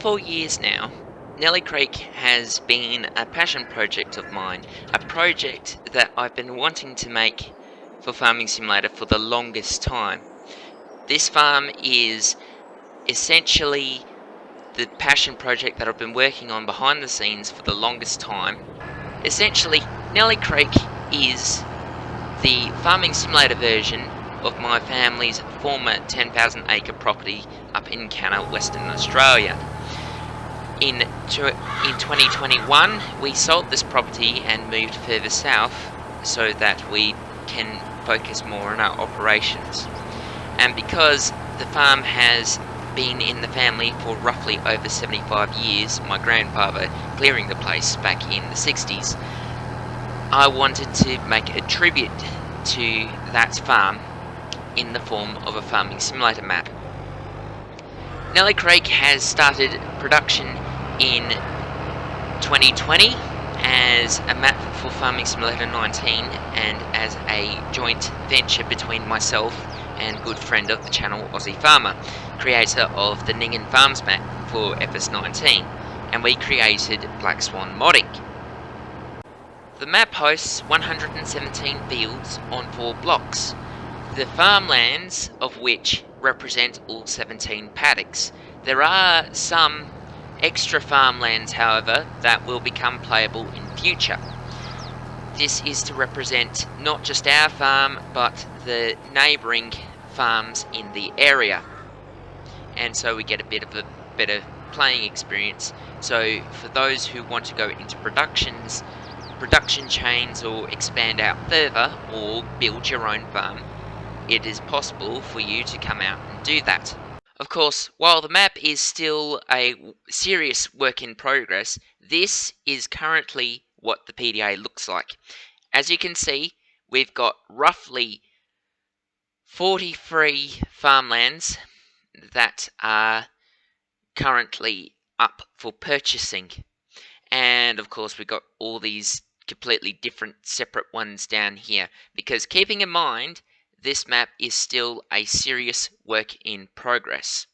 4 years now, Nelly Creek has been a passion project of mine, a project that I've been wanting to make for Farming Simulator for the longest time. This farm is essentially the passion project that I've been working on behind the scenes for the longest time. Essentially, Nelly Creek is the Farming Simulator version of my family's former 10,000 acre property up in Canna, Western Australia. In 2021, we sold this property and moved further south so that we can focus more on our operations. And because the farm has been in the family for roughly over 75 years, my grandfather clearing the place back in the 60s, I wanted to make a tribute to that farm in the form of a Farming Simulator map. Nelly Creek has started production in 2020 as a map for Farming Simulator 19 and as a joint venture between myself and good friend of the channel, Aussie Farmer, creator of the Ninghan Farms map for FS19, and we created Black Swan modding. The map hosts 117 fields on 4 blocks, the farmlands of which represent all 17 paddocks. There are some extra farmlands, however, that will become playable in future. This is to represent not just our farm, but the neighbouring farms in the area. And so we get a bit of a better playing experience. So for those who want to go into production chains, or expand out further, or build your own farm, it is possible for you to come out and do that. Of course, while the map is still a serious work in progress, this is currently what the PDA looks like. As you can see, we've got roughly 43 farmlands that are currently up for purchasing. And of course, we've got all these completely different separate ones down here, because keeping in mind, this map is still a serious work in progress.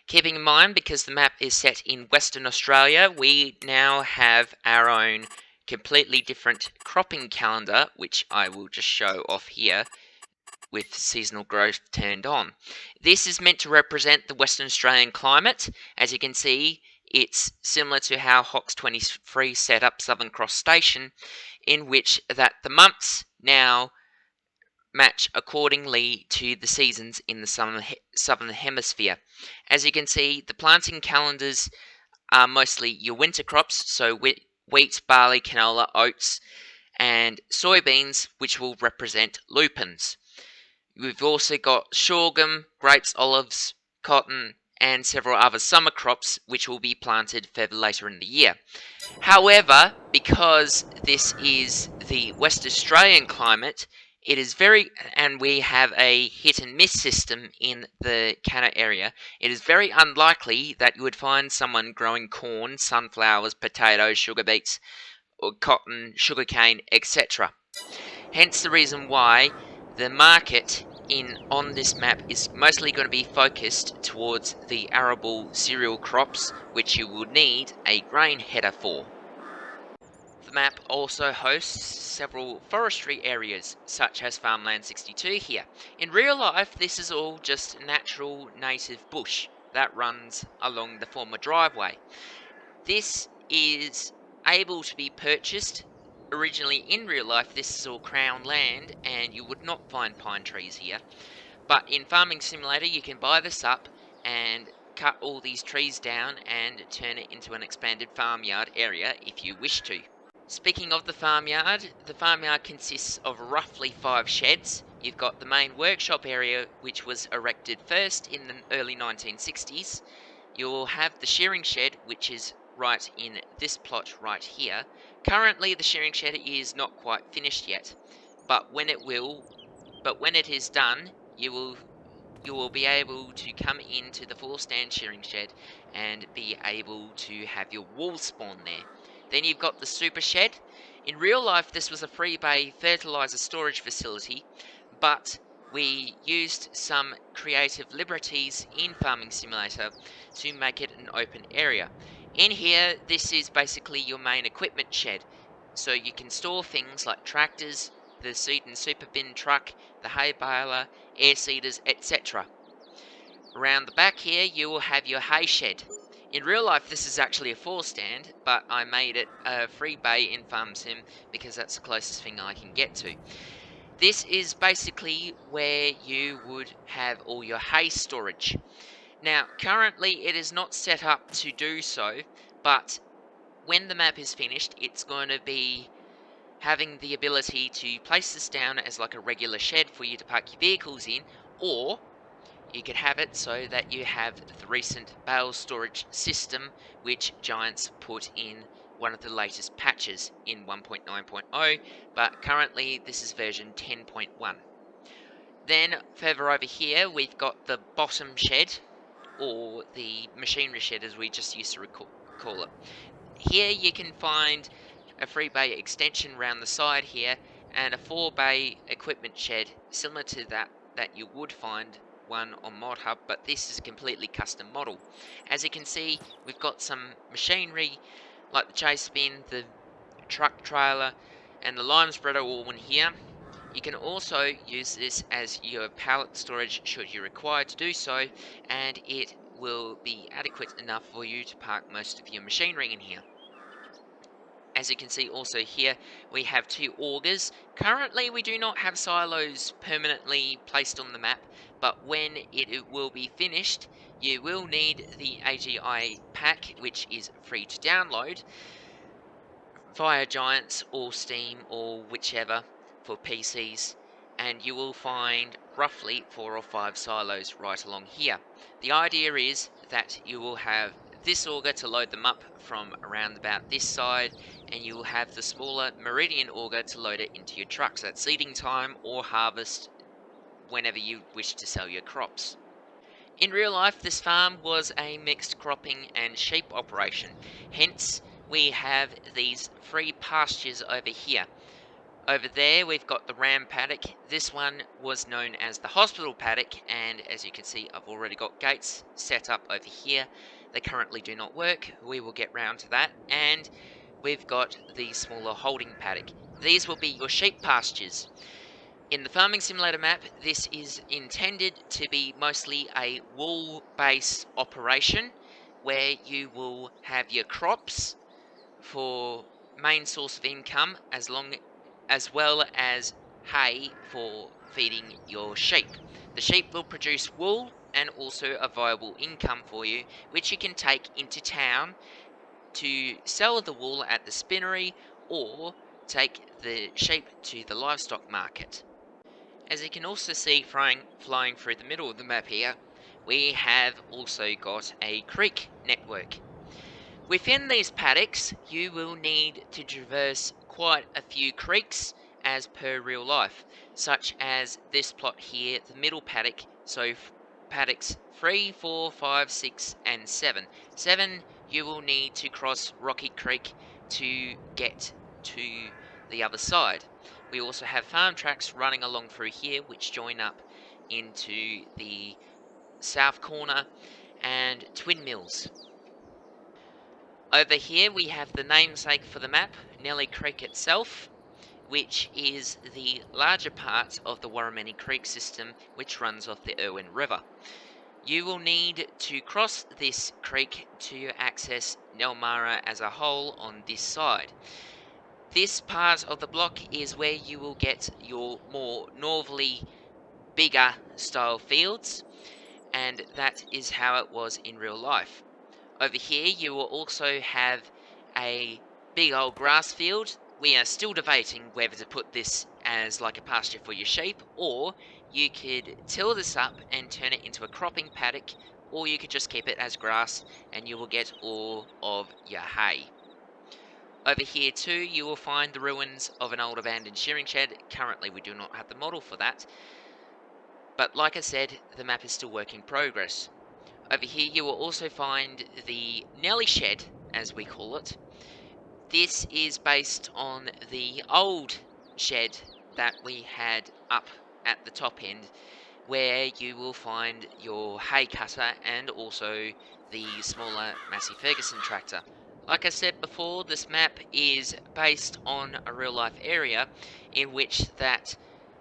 Keeping in mind, because the map is set in Western Australia, we now have our own completely different cropping calendar, which I will just show off here with seasonal growth turned on. This is meant to represent the Western Australian climate. As you can see, it's similar to how HOX 23 set up Southern Cross Station, in which that the months now match accordingly to the seasons in the southern hemisphere. As you can see, the planting calendars are mostly your winter crops, so wheat, barley, canola, oats, and soybeans, which will represent lupins. We've also got sorghum, grapes, olives, cotton, and several other summer crops which will be planted further later in the year. However, because this is the West Australian climate, it is and we have a hit and miss system in the Canna area, it is very unlikely that you would find someone growing corn, sunflowers, potatoes, sugar beets, or cotton, sugarcane, etc. Hence the reason why the market on this map is mostly going to be focused towards the arable cereal crops, which you will need a grain header for. The map also hosts several forestry areas, such as Farmland 62 here. In real life, this is all just natural native bush that runs along the former driveway. This is able to be purchased. Originally, in real life, this is all crown land, and you would not find pine trees here. But in Farming Simulator, you can buy this up and cut all these trees down and turn it into an expanded farmyard area if you wish to. Speaking of the farmyard consists of roughly 5 sheds. You've got the main workshop area, which was erected first in the early 1960s. You'll have the shearing shed, which is right in this plot right here. Currently, the shearing shed is not quite finished yet, but when it is done, you will be able to come into the 4-stand shearing shed and be able to have your wool spawn there. Then you've got the super shed. In real life, this was a free bay fertilizer storage facility, but we used some creative liberties in Farming Simulator to make it an open area. In here, this is basically your main equipment shed. So you can store things like tractors, the seed and super bin truck, the hay baler, air seeders, etc. Around the back here, you will have your hay shed. In real life, this is actually a 4-stand, but I made it a free bay in Farm Sim because that's the closest thing I can get to. This is basically where you would have all your hay storage. Now, currently it is not set up to do so, but when the map is finished, it's going to be having the ability to place this down as like a regular shed for you to park your vehicles in, or you could have it so that you have the recent bale storage system, which Giants put in one of the latest patches in 1.9.0, but currently this is version 10.1. Then further over here, we've got the bottom shed, or the machinery shed as we just used to call it. Here you can find a 3-bay extension around the side here, and a 4-bay equipment shed similar to that you would find one on Modhub, but this is a completely custom model. As you can see, we've got some machinery like the chase bin, the truck trailer, and the lime spreader all in here. You can also use this as your pallet storage should you require to do so, and it will be adequate enough for you to park most of your machinery in here. As you can see also here, we have 2 augers. Currently, we do not have silos permanently placed on the map, but when it will be finished, you will need the AGI pack, which is free to download via Giants or Steam or whichever for PCs, and you will find roughly 4 or 5 silos right along here. The idea is that you will have this auger to load them up from around about this side, and you will have the smaller Meridian auger to load it into your trucks at seeding time or harvest whenever you wish to sell your crops. In real life, this farm was a mixed cropping and sheep operation, hence we have these free pastures over here. Over there we've got the ram paddock. This one was known as the hospital paddock, and as you can see I've already got gates set up over here. They currently do not work, we will get round to that. And we've got the smaller holding paddock. These will be your sheep pastures. In the Farming Simulator map, this is intended to be mostly a wool-based operation where you will have your crops for main source of income as well as hay for feeding your sheep. The sheep will produce wool and also a viable income for you, which you can take into town to sell the wool at the spinnery or take the sheep to the livestock market. As you can also see flying through the middle of the map here, we have also got a creek network. Within these paddocks, you will need to traverse quite a few creeks as per real life, such as this plot here, the middle paddock, so paddocks 3, 4, 5, 6 and 7. 7, you will need to cross Rocky Creek to get to the other side. We also have farm tracks running along through here which join up into the south corner, and twin mills. Over here we have the namesake for the map, Nelly Creek itself, which is the larger part of the Warrameni Creek system which runs off the Irwin River. You will need to cross this creek to access Nelmara as a whole on this side. This part of the block is where you will get your more northerly, bigger style fields, and that is how it was in real life. Over here you will also have a big old grass field. We are still debating whether to put this as like a pasture for your sheep, or you could till this up and turn it into a cropping paddock, or you could just keep it as grass and you will get all of your hay. Over here too you will find the ruins of an old abandoned shearing shed. Currently we do not have the model for that, but like I said, the map is still work in progress. Over here you will also find the Nelly shed, as we call it. This is based on the old shed that we had up at the top end, where you will find your hay cutter and also the smaller Massey Ferguson tractor. Like I said before, this map is based on a real life area in which that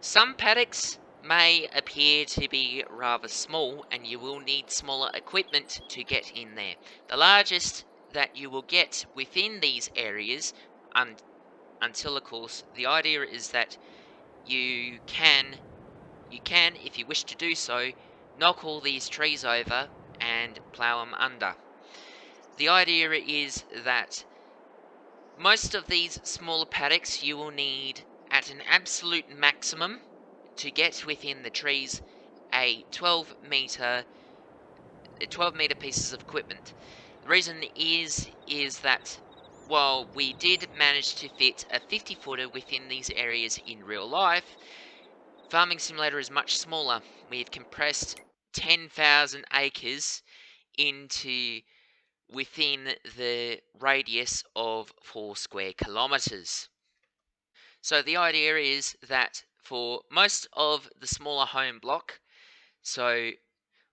some paddocks may appear to be rather small and you will need smaller equipment to get in there. The largest that you will get within these areas, until of course the idea is that you can, if you wish to do so, knock all these trees over and plough them under. The idea is that most of these smaller paddocks you will need, at an absolute maximum, to get within the trees, a 12 meter pieces of equipment. The reason is that while we did manage to fit a 50 footer within these areas in real life, Farming Simulator is much smaller. We've compressed 10,000 acres into within the radius of 4 square kilometers. So the idea is that for most of the smaller home block, so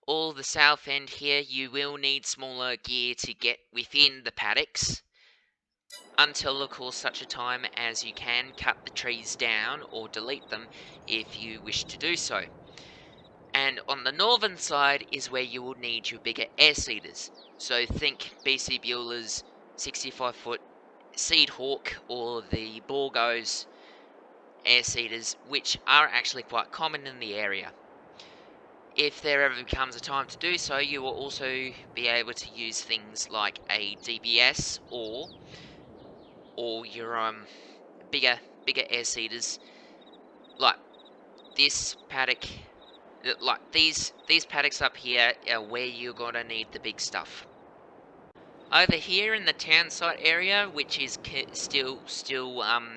all the south end here, you will need smaller gear to get within the paddocks, until of course such a time as you can cut the trees down or delete them if you wish to do so. And on the northern side is where you will need your bigger air seeders. So think BC Bueller's 65-foot Seed Hawk or the Borgo's air seeders, which are actually quite common in the area. If there ever becomes a time to do so, you will also be able to use things like a DBS or your bigger air seeders, like this paddock. Like these paddocks up here are where you're gonna need the big stuff. Over here in the town site area, which is still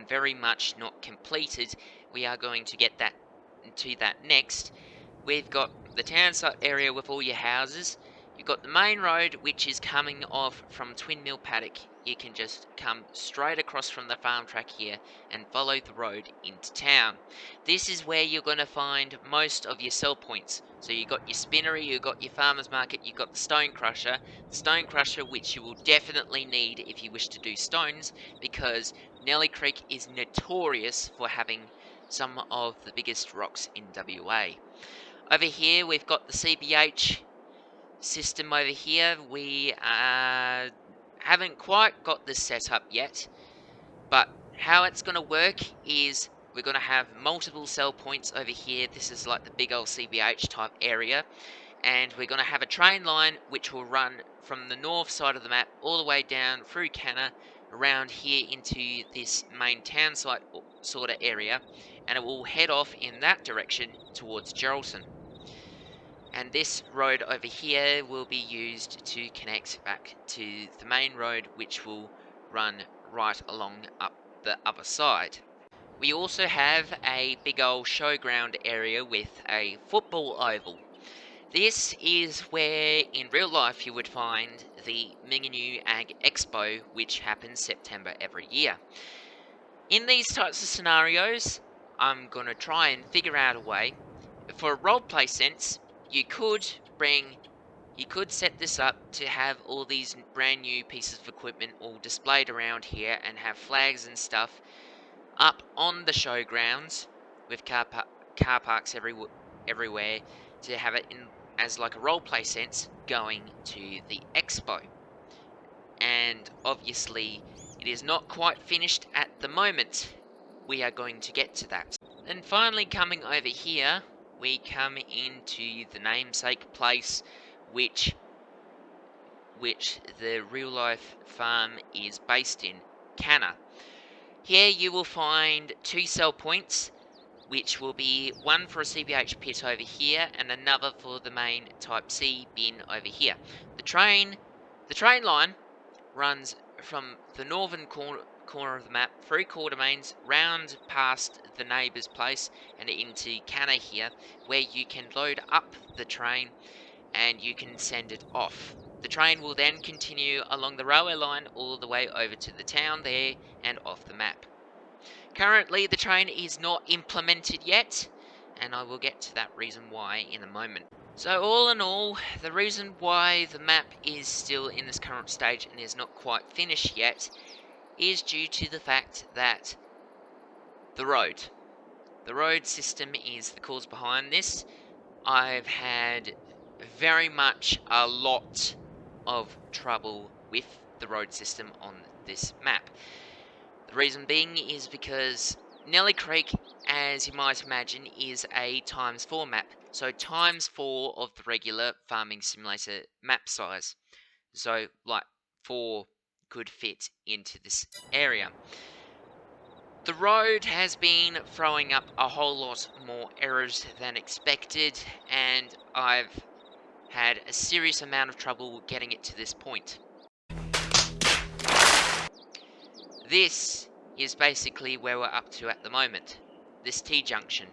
very much not completed, we are going to get to that next. We've got the town site area with all your houses. You've got the main road, which is coming off from Twin Mill Paddock. You can just come straight across from the farm track here and follow the road into town. This is where you're going to find most of your sell points. So you've got your spinnery, you've got your farmer's market, you've got the stone crusher. The stone crusher, which you will definitely need if you wish to do stones, because Nelly Creek is notorious for having some of the biggest rocks in WA. Over here, we've got the CBH system over here. We haven't quite got this set up yet, but how it's going to work is we're going to have multiple sell points over here. This is like the big old CBH type area, and we're going to have a train line which will run from the north side of the map all the way down through Canna, around here into this main town site sort of area, and it will head off in that direction towards Geraldton. And this road over here will be used to connect back to the main road, which will run right along up the other side. We also have a big old showground area with a football oval. This is where in real life you would find the Ninghan Ag Expo, which happens September every year. In these types of scenarios, I'm going to try and figure out a way. For a roleplay sense, you could set this up to have all these brand new pieces of equipment all displayed around here and have flags and stuff up on the showgrounds with car parks everywhere, to have it in as like a roleplay sense going to the expo. And obviously it is not quite finished at the moment. We are going to get to that. And finally, coming over here, we come into the namesake place, which the real life farm is based in, Canna. Here you will find 2 sell points, which will be one for a CBH pit over here and another for the main Type C bin over here. The train line runs from the northern corner of the map through Quartermains, round past the neighbour's place and into Canna here, where you can load up the train and you can send it off. The train will then continue along the railway line all the way over to the town there and off the map. Currently the train is not implemented yet, and I will get to that reason why in a moment. So all in all, the reason why the map is still in this current stage and is not quite finished yet is due to the fact that the road system is the cause behind this. I've had very much a lot of trouble with the road system on this map. The reason being is because Nelly Creek, as you might imagine, is a ×4 map. So ×4 of the regular Farming Simulator map size. So, like, 4 could fit into this area. The road has been throwing up a whole lot more errors than expected, and I've had a serious amount of trouble getting it to this point. This is basically where we're up to at the moment, this T-junction.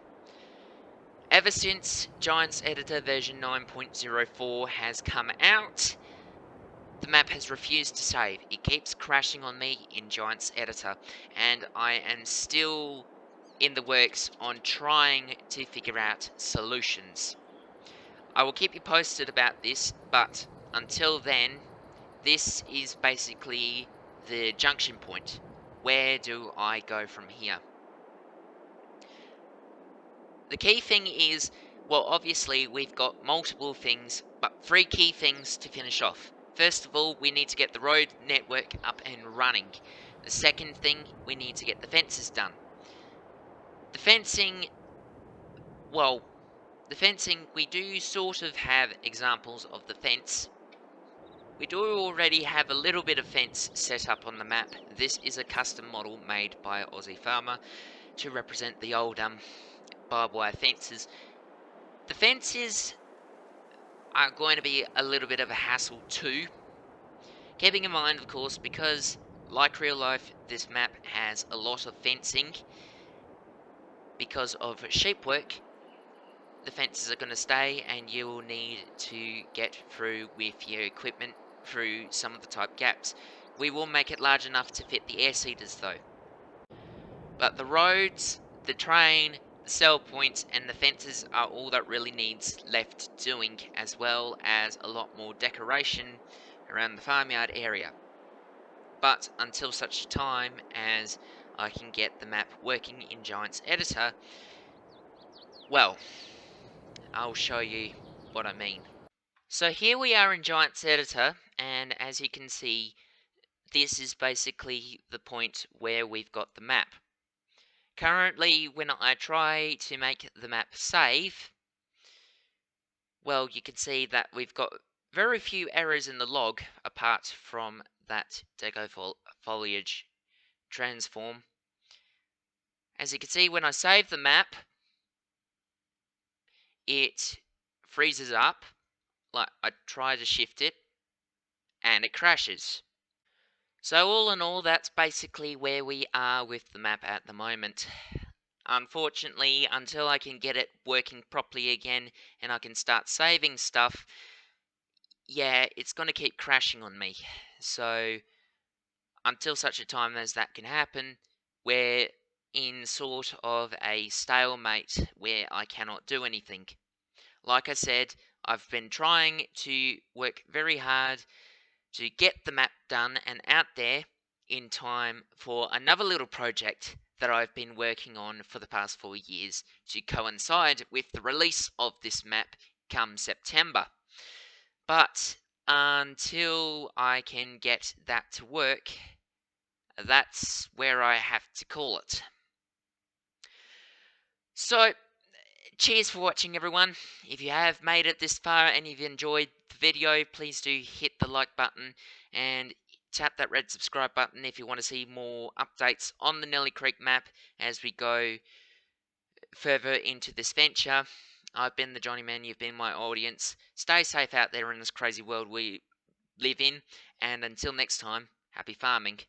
Ever since Giants Editor version 9.04 has come out, the map has refused to save. It keeps crashing on me in Giants Editor, and I am still in the works on trying to figure out solutions. I will keep you posted about this, but until then, this is basically the junction point. Where do I go from here? The key thing is, well, obviously we've got multiple things, but 3 key things to finish off. First of all, we need to get the road network up and running. The second thing, we need to get the fences done. The fencing, well, we do sort of have examples of the fence. We do already have a little bit of fence set up on the map. This is a custom model made by Aussie Farmer to represent the old barbed wire fences. The fences are going to be a little bit of a hassle too. Keeping in mind, of course, because like real life, this map has a lot of fencing. Because of sheep work, the fences are going to stay, and you will need to get through with your equipment through some of the type gaps. We will make it large enough to fit the air seeders though. But the roads, the train, the sell points and the fences are all that really needs left doing, as well as a lot more decoration around the farmyard area. But until such time as I can get the map working in Giants Editor, well, I'll show you what I mean. So here we are in Giants Editor, and as you can see, this is basically the point where we've got the map. Currently, when I try to make the map save, well, you can see that we've got very few errors in the log, apart from that deco foliage transform. As you can see, when I save the map, it freezes up. Like, I try to shift it, and it crashes. So all in all, that's basically where we are with the map at the moment. Unfortunately, until I can get it working properly again and I can start saving stuff, yeah, it's going to keep crashing on me. So until such a time as that can happen, we're in sort of a stalemate where I cannot do anything. Like I said, I've been trying to work very hard to get the map done and out there in time for another little project that I've been working on for the past 4 years to coincide with the release of this map come September. But until I can get that to work, that's where I have to call it. So, cheers for watching, everyone. If you have made it this far and you've enjoyed the video, please do hit the like button and tap that red subscribe button if you want to see more updates on the Nelly Creek map as we go further into this venture. I've been the Johnny Man, you've been my audience. Stay safe out there in this crazy world we live in, and until next time, happy farming.